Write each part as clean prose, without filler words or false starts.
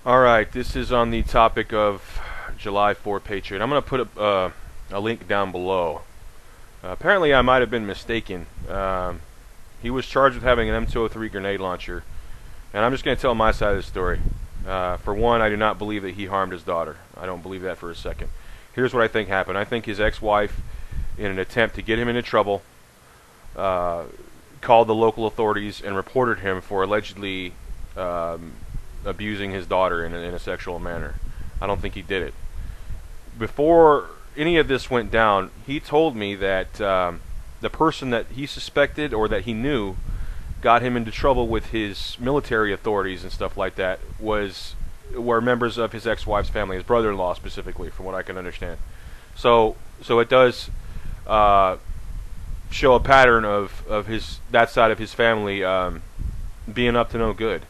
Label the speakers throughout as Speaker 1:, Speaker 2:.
Speaker 1: Alright, this is on the topic of July 4 Patriot. I'm going to put a link down below. Apparently, I might have been mistaken. He was charged with having an M203 grenade launcher. And I'm just going to tell my side of the story. For one, I do not believe that he harmed his daughter. I don't believe that for a second. Here's what I think happened. I think his ex-wife, in an attempt to get him into trouble, called the local authorities and reported him for allegedly abusing his daughter in a sexual manner. I don't think he did it. Before any of this went down, he told me that the person that he suspected or that he knew got him into trouble with his military authorities and stuff like that were members of his ex-wife's family, his brother-in-law specifically, from what I can understand. So it does show a pattern of that side of his family being up to no good.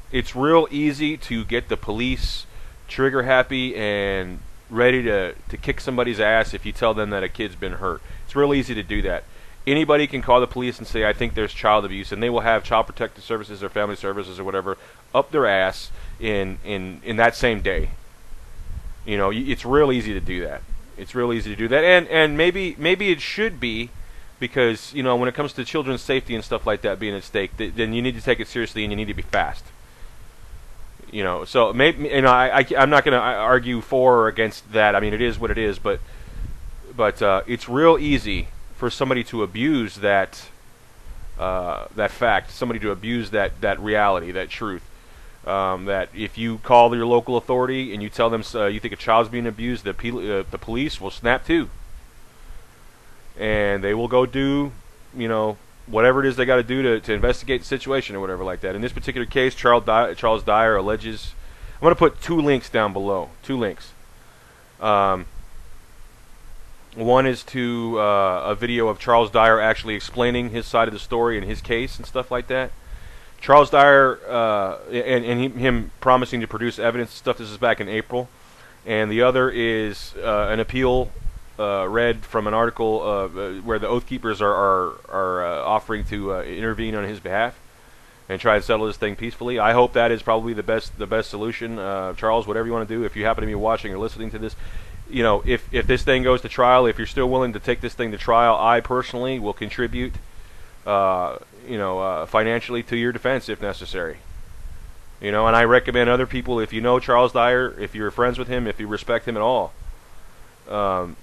Speaker 1: It's real easy to get the police trigger happy and ready to kick somebody's ass if you tell them that a kid's been hurt. It's real easy to do that. Anybody can call the police and say, I think there's child abuse, and they will have child protective services or family services or whatever up their ass in that same day. You know, it's real easy to do that. It's real easy to do that, and maybe it should be, because, you know, when it comes to children's safety and stuff like that being at stake, then you need to take it seriously and you need to be fast. You know, so maybe, you know, I'm not going to argue for or against that. I mean, it is what it is, but it's real easy for somebody to abuse that fact, somebody to abuse that reality, that truth. That if you call your local authority and you tell them you think a child's being abused, the police will snap too, and they will go do, you know, whatever it is they got to do to investigate the situation or whatever like that. In this particular case, Charles Dyer alleges. I'm going to put two links down below. Two links. One is to a video of Charles Dyer actually explaining his side of the story and his case and stuff like that. Charles Dyer and him promising to produce evidence and stuff. This is back in April. And the other is an appeal read from an article where the Oath Keepers are offering to intervene on his behalf and try and settle this thing peacefully. I hope that is probably the best solution. Charles, whatever you want to do, if you happen to be watching or listening to this, you know, if this thing goes to trial, if you're still willing to take this thing to trial, I personally will contribute, financially to your defense if necessary. You know, and I recommend other people, if you know Charles Dyer, if you're friends with him, if you respect him at all,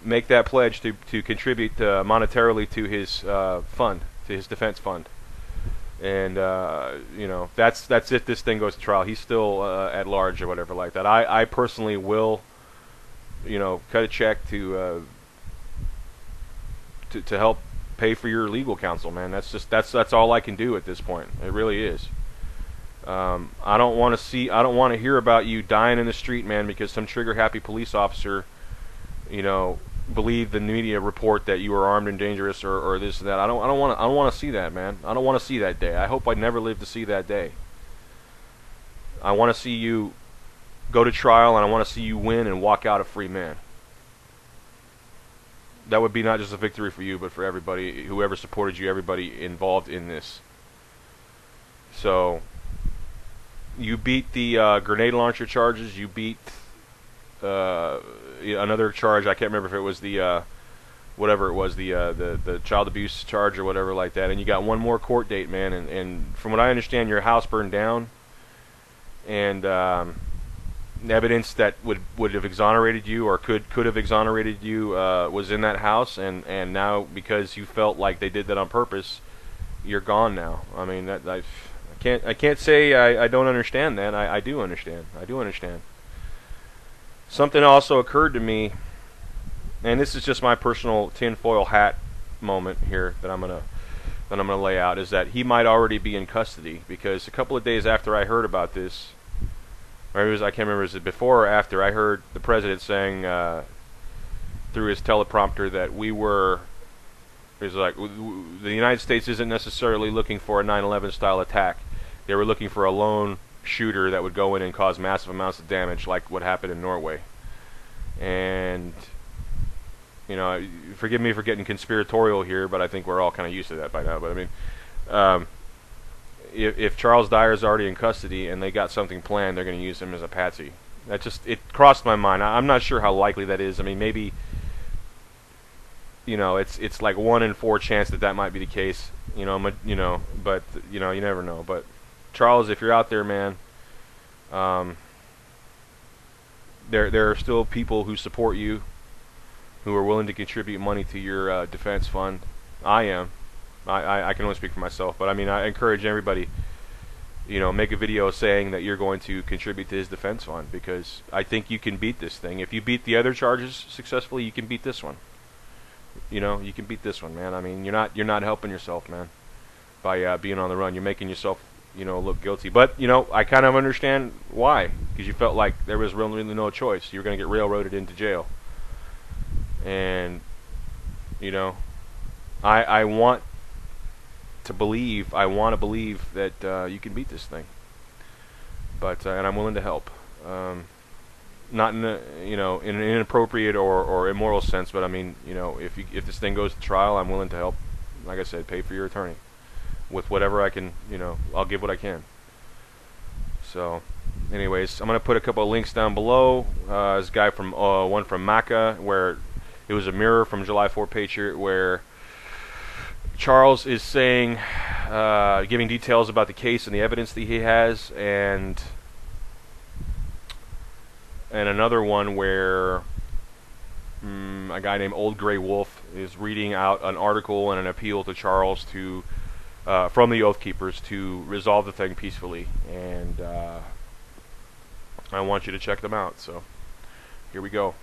Speaker 1: make that pledge to contribute monetarily to his fund, to his defense fund. And you know, that's if this thing goes to trial. He's still at large or whatever like that. I personally will, you know, cut a check to help pay for your legal counsel, man. That's all I can do at this point. It really is. I don't want to hear about you dying in the street, man, because some trigger-happy police officer, you know, believed the media report that you were armed and dangerous or this and that. I don't want to see that, man. I don't want to see that day. I hope I never live to see that day. I want to see you go to trial, and I want to see you win and walk out a free man. That would be not just a victory for you, but for everybody, whoever supported you, everybody involved in this. So, you beat the grenade launcher charges. You beat another charge. I can't remember if it was the whatever it was, the child abuse charge or whatever like that. And you got one more court date, man. And from what I understand, your house burned down, and evidence that would have exonerated you or could have exonerated you was in that house, and now because you felt like they did that on purpose, you're gone now. I mean, I can't say I don't understand that. I do understand. I do understand. Something also occurred to me, and this is just my personal tinfoil hat moment here that I'm gonna lay out, is that he might already be in custody, because a couple of days after I heard about this, or I can't remember, is it before or after, I heard the president saying through his teleprompter that the United States isn't necessarily looking for a 9/11 style attack. They were looking for a lone shooter that would go in and cause massive amounts of damage, like what happened in Norway. And, you know, forgive me for getting conspiratorial here, but I think we're all kind of used to that by now. But I mean, if Charles Dyer's already in custody and they got something planned, they're going to use him as a patsy. It crossed my mind. I'm not sure how likely that is. I mean, maybe, it's like 1 in 4 chance that might be the case. But you never know. But Charles, if you're out there, man, there are still people who support you, who are willing to contribute money to your defense fund. I am. I can only speak for myself, but I mean, I encourage everybody, make a video saying that you're going to contribute to his defense fund, because I think you can beat this thing. If you beat the other charges successfully, you can beat this one. You can beat this one, man. I mean, you're not helping yourself, man, by being on the run. You're making yourself, look guilty. But, I kind of understand why, because you felt like there was really no choice. You were going to get railroaded into jail. And, I want to believe that you can beat this thing. But and I'm willing to help. Not in in an inappropriate or immoral sense, but I mean, if this thing goes to trial, I'm willing to help. Like I said, pay for your attorney with whatever I can. I'll give what I can. So, anyways, I'm gonna put a couple of links down below. This guy from one from Maca, where it was a mirror from July4Patriot, where Charles is saying, giving details about the case and the evidence that he has, and another one where a guy named Old Grey Wolf is reading out an article and an appeal to Charles to from the Oath Keepers to resolve the thing peacefully, and I want you to check them out. So here we go.